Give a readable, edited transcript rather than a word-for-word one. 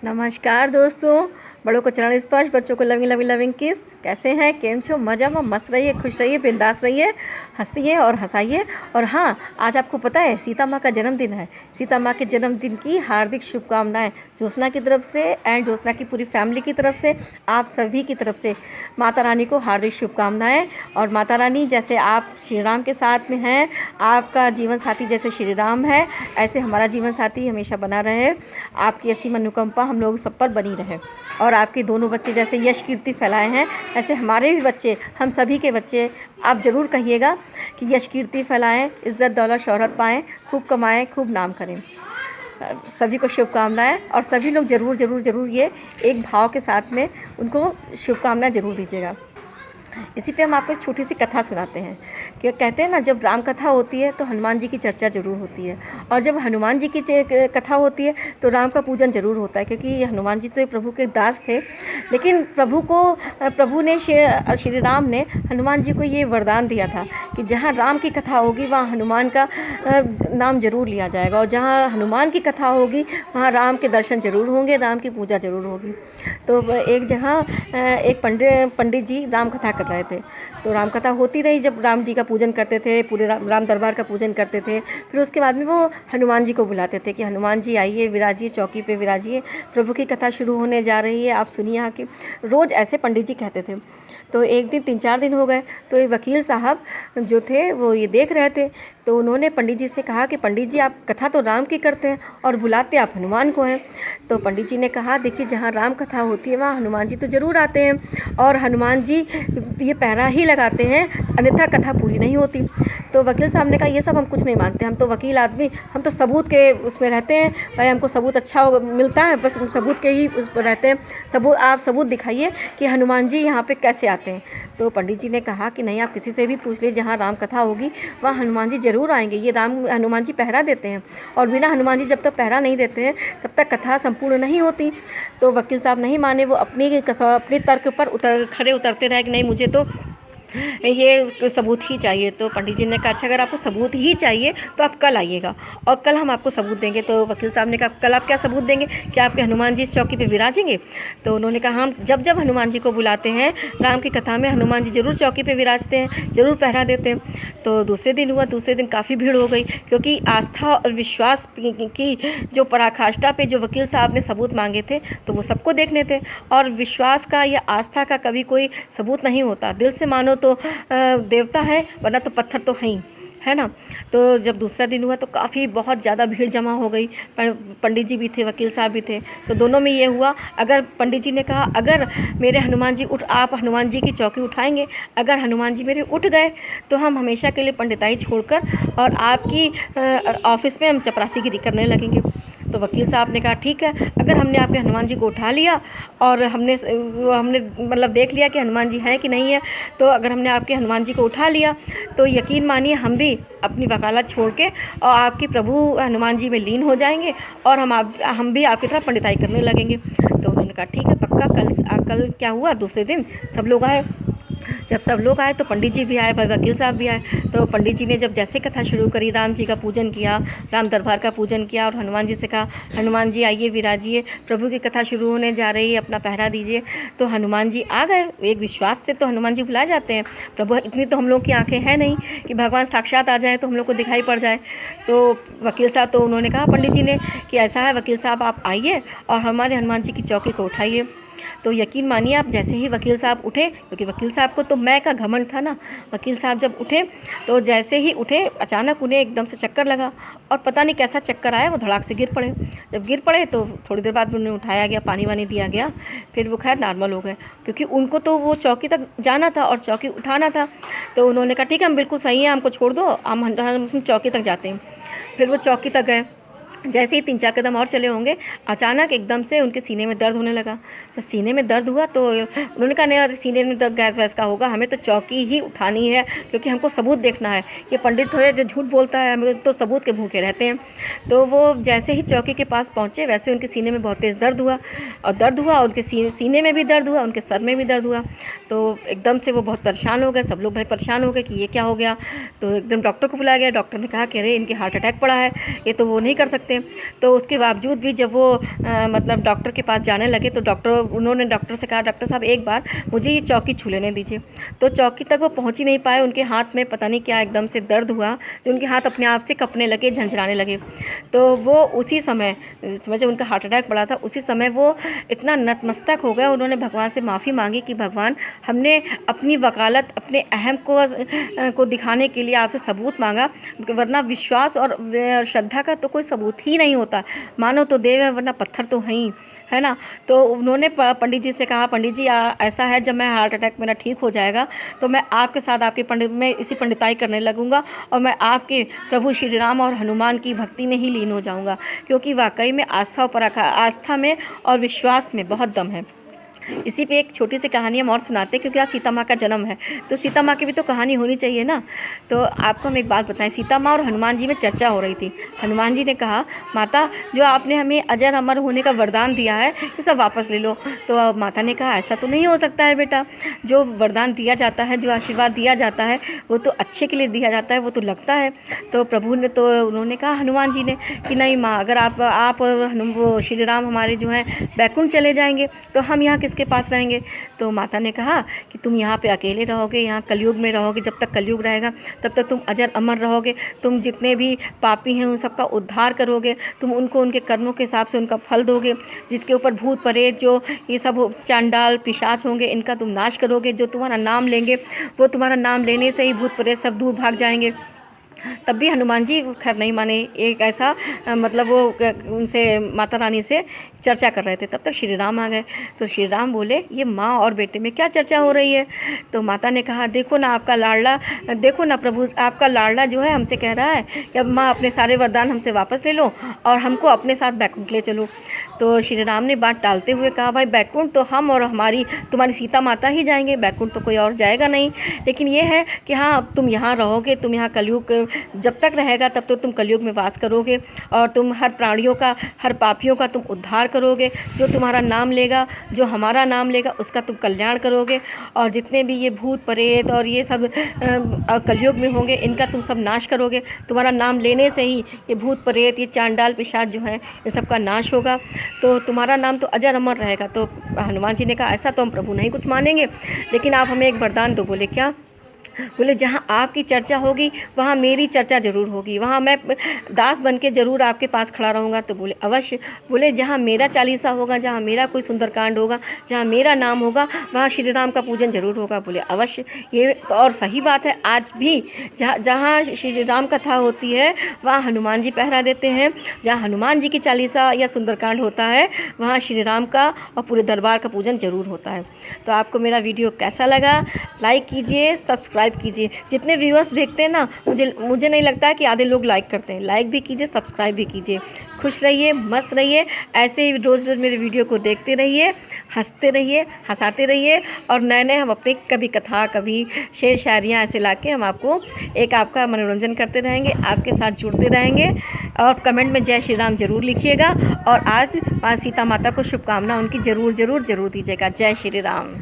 नमस्कार दोस्तों। बड़ों को चरण स्पर्श, बच्चों को लविंग लविंग लविंग किस। कैसे हैं, केम छो, मजा में मस्त रहिए, खुश रहिए, बिंदास रहिए, हंसतिए और हंसाइए। और हाँ, आज आपको पता है सीता माँ का जन्मदिन है। सीता माँ के जन्मदिन की हार्दिक शुभकामनाएं ज्योत्सना की तरफ से एंड ज्योत्सना की पूरी फैमिली की तरफ से, आप सभी की तरफ से माता रानी को हार्दिक शुभकामनाएं। और माता रानी जैसे आप श्री राम के साथ में हैं, आपका जीवन साथी जैसे श्री राम है, ऐसे हमारा जीवन साथी हमेशा बना रहे। आपकी ऐसी मनोकामना हम लोग सब पर बनी रहे। और आपके दोनों बच्चे जैसे यश कीर्ति फैलाए हैं, ऐसे हमारे भी बच्चे, हम सभी के बच्चे, आप ज़रूर कहिएगा कि यश कीर्ति फैलाएं, इज़्ज़त दौलत शोहरत पाएं, खूब कमाएं, खूब नाम करें। सभी को शुभकामनाएं। और सभी लोग ज़रूर ज़रूर ज़रूर ये एक भाव के साथ में उनको शुभकामनाएं ज़रूर दीजिएगा। इसी पे हम आपको एक छोटी सी कथा सुनाते हैं कि कहते हैं ना, जब राम कथा होती है तो हनुमान जी की चर्चा ज़रूर होती है, और जब हनुमान जी की कथा होती है तो राम का पूजन ज़रूर होता है, क्योंकि हनुमान जी तो एक प्रभु के दास थे। लेकिन प्रभु ने श्री राम ने हनुमान जी को ये वरदान दिया था कि जहाँ राम की कथा होगी वहाँ हनुमान का नाम जरूर लिया जाएगा, और जहाँ हनुमान की कथा होगी वहाँ राम के दर्शन जरूर होंगे, राम की पूजा जरूर होगी। तो एक जहाँ एक पंडित जी राम कथा कर रहे थे, तो राम कथा होती रही। जब राम जी का पूजन करते थे, पूरे राम दरबार का पूजन करते थे, फिर उसके बाद में वो हनुमान जी को बुलाते थे कि हनुमान जी आइए, विराजिए, चौकी पे विराजिए, प्रभु की कथा शुरू होने जा रही है, आप सुनिए आके। रोज़ ऐसे पंडित जी कहते थे। तो एक दिन 3-4 दिन हो गए, तो एक वकील साहब जो थे वो ये देख रहे थे, तो उन्होंने पंडित जी से कहा कि पंडित जी, आप कथा तो राम की करते हैं और बुलाते आप हनुमान को हैं। तो पंडित जी ने कहा, देखिए जहाँ राम कथा होती है वहाँ हनुमान जी तो ज़रूर आते हैं, और हनुमान जी ये पहरा ही लगाते हैं, अन्यथा कथा पूरी नहीं होती। तो वकील साहब ने कहा, ये सब हम कुछ नहीं मानते, हम तो वकील आदमी, हम तो सबूत के उसमें रहते हैं भाई, हमको सबूत अच्छा मिलता है, बस सबूत के ही उस पर रहते हैं। आप सबूत दिखाइए कि हनुमान जी यहाँ पे कैसे आते हैं। तो पंडित जी ने कहा कि नहीं, आप किसी से भी पूछ लीजिए, जहाँ राम कथा होगी वहाँ हनुमान जी ज़रूर आएंगे। ये हनुमान जी पहरा देते हैं, और बिना हनुमान जी जब तक पहरा नहीं देते हैं तब तक कथा संपूर्ण नहीं होती। तो वकील साहब नहीं माने, वो अपनी तर्क पर खड़े उतरते रहे कि नहीं, मुझे तो ये सबूत ही चाहिए। तो पंडित जी ने कहा, अच्छा अगर आपको सबूत ही चाहिए तो आप कल आइएगा और कल हम आपको सबूत देंगे। तो वकील साहब ने कहा, कल आप क्या सबूत देंगे, क्या आपके हनुमान जी इस चौकी पे विराजेंगे? तो उन्होंने कहा, हम जब जब हनुमान जी को बुलाते हैं राम की कथा में, हनुमान जी ज़रूर चौकी पे विराजते हैं, ज़रूर पहरा देते हैं। तो दूसरे दिन हुआ, दूसरे दिन काफ़ी भीड़ हो गई, क्योंकि आस्था और विश्वास की जो पराकाष्ठा पे जो वकील साहब ने सबूत मांगे थे तो वो सबको देखने थे। और विश्वास का या आस्था का कभी कोई सबूत नहीं होता, दिल से मानो तो देवता है, वरना तो पत्थर तो है ही, है ना। तो जब दूसरा दिन हुआ तो काफ़ी बहुत ज़्यादा भीड़ जमा हो गई, पंडित जी भी थे, वकील साहब भी थे। तो दोनों में ये हुआ, अगर पंडित जी ने कहा, अगर मेरे हनुमान जी आप हनुमान जी की चौकी उठाएंगे, अगर हनुमान जी मेरे उठ गए तो हम हमेशा के लिए पंडिताई छोड़कर और आपकी ऑफिस में हम चपरासीगिरी करने लगेंगे। तो वकील साहब ने कहा, ठीक है, अगर हमने आपके हनुमान जी को उठा लिया और हमने मतलब देख लिया कि हनुमान जी हैं कि नहीं है, तो अगर हमने आपके हनुमान जी को उठा लिया तो यकीन मानिए हम भी अपनी वकालत छोड़ के और आपकी प्रभु हनुमान जी में लीन हो जाएंगे, और हम भी आपकी तरह पंडिताई करने लगेंगे। तो उन्होंने कहा, ठीक है, पक्का। कल क्या हुआ, दूसरे दिन सब लोग आए। जब सब लोग आए तो पंडित जी भी आए, वकील साहब भी आए। तो पंडित जी ने जब जैसे कथा शुरू करी, राम जी का पूजन किया, राम दरबार का पूजन किया, और हनुमान जी से कहा, हनुमान जी आइए, विराजिए, प्रभु की कथा शुरू होने जा रही है, अपना पहरा दीजिए। तो हनुमान जी आ गए। एक विश्वास से तो हनुमान जी बुलाए जाते हैं, प्रभु इतनी तो हम लोग की आंखें हैं नहीं कि भगवान साक्षात आ जाए तो हम लोग को दिखाई पड़ जाए। तो वकील साहब, तो उन्होंने कहा पंडित जी ने कि ऐसा है वकील साहब, आप आइए और हमारे हनुमान जी की चौकी को उठाइए। तो यकीन मानिए आप, जैसे ही वकील साहब उठे, क्योंकि वकील साहब को तो मैं का घमंड था ना, वकील साहब जब उठे तो जैसे ही उठे अचानक उन्हें एकदम से चक्कर लगा, और पता नहीं कैसा चक्कर आया, वो धड़ाक से गिर पड़े। जब गिर पड़े तो थोड़ी देर बाद उन्हें उठाया गया, पानी वानी दिया गया, फिर वो खैर नॉर्मल हो गए, क्योंकि उनको तो वो चौकी तक जाना था और चौकी उठाना था। तो उन्होंने कहा, ठीक है, हम बिल्कुल सही हैं, हमको छोड़ दो, हम चौकी तक जाते हैं। फिर वो चौकी तक गए। जैसे ही 3-4 कदम और चले होंगे, अचानक एकदम से उनके सीने में दर्द होने लगा। जब सीने में दर्द हुआ तो उन्होंने कहा, नहीं यार, सीने में दर्द गैस वैस का होगा, हमें तो चौकी ही उठानी है, क्योंकि हमको सबूत देखना है। ये पंडित है जो झूठ बोलता है, हमें तो सबूत के भूखे रहते हैं। तो वो जैसे ही चौकी के पास पहुँचे, वैसे उनके सीने में बहुत तेज़ दर्द हुआ, और उनके सीने में भी दर्द हुआ, उनके सर में भी दर्द हुआ। तो एकदम से वो बहुत परेशान हो गए, सब लोग भाई परेशान हो गए कि ये क्या हो गया। तो एकदम डॉक्टर को बुलाया गया। डॉक्टर ने कहा कि अरे, इनके हार्ट अटैक पड़ा है, ये तो वो नहीं कर सकते थे। तो उसके बावजूद भी जब वो मतलब डॉक्टर के पास जाने लगे तो उन्होंने डॉक्टर से कहा, डॉक्टर साहब एक बार मुझे ये चौकी छू लेने दीजिए। तो चौकी तक वो पहुँच ही नहीं पाए, उनके हाथ में पता नहीं क्या एकदम से दर्द हुआ, जो उनके हाथ अपने आप से कँपने लगे, झंझनाने लगे। तो वो उसी समय जब उनका हार्ट अटैक पड़ा था, उसी समय वो इतना नतमस्तक हो गए, उन्होंने भगवान से माफ़ी मांगी कि भगवान, हमने अपनी वकालत, अपने अहम को दिखाने के लिए आपसे सबूत मांगा, वरना विश्वास और श्रद्धा का तो कोई सबूत ही नहीं होता। मानो तो देव है वरना पत्थर तो हैं ही, है ना। तो उन्होंने पंडित जी से कहा, पंडित जी ऐसा है, जब मैं हार्ट अटैक मेरा ठीक हो जाएगा तो मैं आपके साथ आपके पंडित में इसी पंडिताई करने लगूंगा और मैं आपके प्रभु श्री राम और हनुमान की भक्ति में ही लीन हो जाऊंगा, क्योंकि वाकई में आस्था में और विश्वास में बहुत दम है। इसी पे एक छोटी सी कहानी हम और सुनाते हैं, क्योंकि आज सीता माँ का जन्म है, तो सीता माँ की भी तो कहानी होनी चाहिए ना। तो आपको हम एक बात बताएं, सीता माँ और हनुमान जी में चर्चा हो रही थी। हनुमान जी ने कहा, माता जो आपने हमें अजर अमर होने का वरदान दिया है ये सब वापस ले लो। तो माता ने कहा, ऐसा तो नहीं हो सकता है बेटा, जो वरदान दिया जाता है, जो आशीर्वाद दिया जाता है वो तो अच्छे के लिए दिया जाता है, वो तो लगता है। तो प्रभु ने तो उन्होंने कहा, हनुमान जी ने, कि नहीं माँ, अगर आप और वो श्री राम हमारे जो हैं बैकुंठ चले जाएंगे तो हम यहाँ के पास रहेंगे। तो माता ने कहा कि तुम यहाँ पे अकेले रहोगे, यहाँ कलयुग में रहोगे, जब तक कलयुग रहेगा तब तक तुम अजर अमर रहोगे, तुम जितने भी पापी हैं उन सबका उद्धार करोगे, तुम उनको उनके कर्मों के हिसाब से उनका फल दोगे, जिसके ऊपर भूत प्रेत जो ये सब चांडाल पिशाच होंगे इनका तुम नाश करोगे, जो तुम्हारा नाम लेंगे वो तुम्हारा नाम लेने से ही भूत प्रेत सब दूर भाग जाएंगे। तब भी हनुमान जी खैर नहीं माने। एक ऐसा मतलब वो उनसे माता रानी से चर्चा कर रहे थे, तब तक श्री राम आ गए। तो श्री राम बोले, ये माँ और बेटे में क्या चर्चा हो रही है। तो माता ने कहा, देखो ना आपका लाडला, देखो ना प्रभु, आपका लाडला जो है हमसे कह रहा है कि अब माँ अपने सारे वरदान हमसे वापस ले लो और हमको अपने साथ बैकुंठ ले चलो। तो श्री राम ने बात टालते हुए कहा, भाई बैकुंठ तो हम और तुम्हारी सीता माता ही जाएंगे, बैकुंठ तो कोई और जाएगा नहीं। लेकिन ये है कि हाँ, तुम यहाँ रहोगे, तुम यहाँ कलयुग जब तक रहेगा तब तो तुम कलयुग में वास करोगे और तुम हर प्राणियों का, हर पापियों का तुम उद्धार करोगे, जो तुम्हारा नाम लेगा, जो हमारा नाम लेगा उसका तुम कल्याण करोगे, और जितने भी ये भूत प्रेत और ये सब कलयुग में होंगे इनका तुम सब नाश करोगे। तुम्हारा नाम लेने से ही ये भूत प्रेत, ये चांडाल पिशाच जो हैं इन सब का नाश होगा, तो तुम्हारा नाम तो अजर अमर रहेगा। तो हनुमान जी ने कहा, ऐसा तो हम प्रभु नहीं कुछ मानेंगे, लेकिन आप हमें एक वरदान दो। बोले, क्या। बोले, जहाँ आपकी चर्चा होगी वहाँ मेरी चर्चा ज़रूर होगी, वहाँ मैं दास बन के ज़रूर आपके पास खड़ा रहूँगा। तो बोले, अवश्य। बोले, जहाँ मेरा चालीसा होगा, जहाँ मेरा कोई सुंदरकांड होगा, जहाँ मेरा नाम होगा वहाँ श्री राम का पूजन ज़रूर होगा। बोले, अवश्य। ये तो और सही बात है, आज भी जहाँ श्री राम कथा होती है वहाँ हनुमान जी पहरा देते हैं, जहाँ हनुमान जी की चालीसा या सुंदरकांड होता है वहाँ श्री राम का और पूरे दरबार का पूजन ज़रूर होता है। तो आपको मेरा वीडियो कैसा लगा, लाइक कीजिए, सब्सक्राइब कीजिए। जितने व्यूअर्स देखते हैं ना, मुझे नहीं लगता है कि आधे लोग लाइक करते हैं। लाइक भी कीजिए, सब्सक्राइब भी कीजिए। खुश रहिए, मस्त रहिए, ऐसे ही रोज़ रोज़ मेरे वीडियो को देखते रहिए, हंसते रहिए, हंसाते रहिए, और नए नए हम अपने कभी कथा, कभी शेर शायरियाँ ऐसे ला के हम आपको एक आपका मनोरंजन करते रहेंगे, आपके साथ जुड़ते रहेंगे। और कमेंट में जय श्री राम ज़रूर लिखिएगा, और आज माँ सीता माता को शुभकामना उनकी ज़रूर ज़रूर ज़रूर दीजिएगा। जय श्री राम।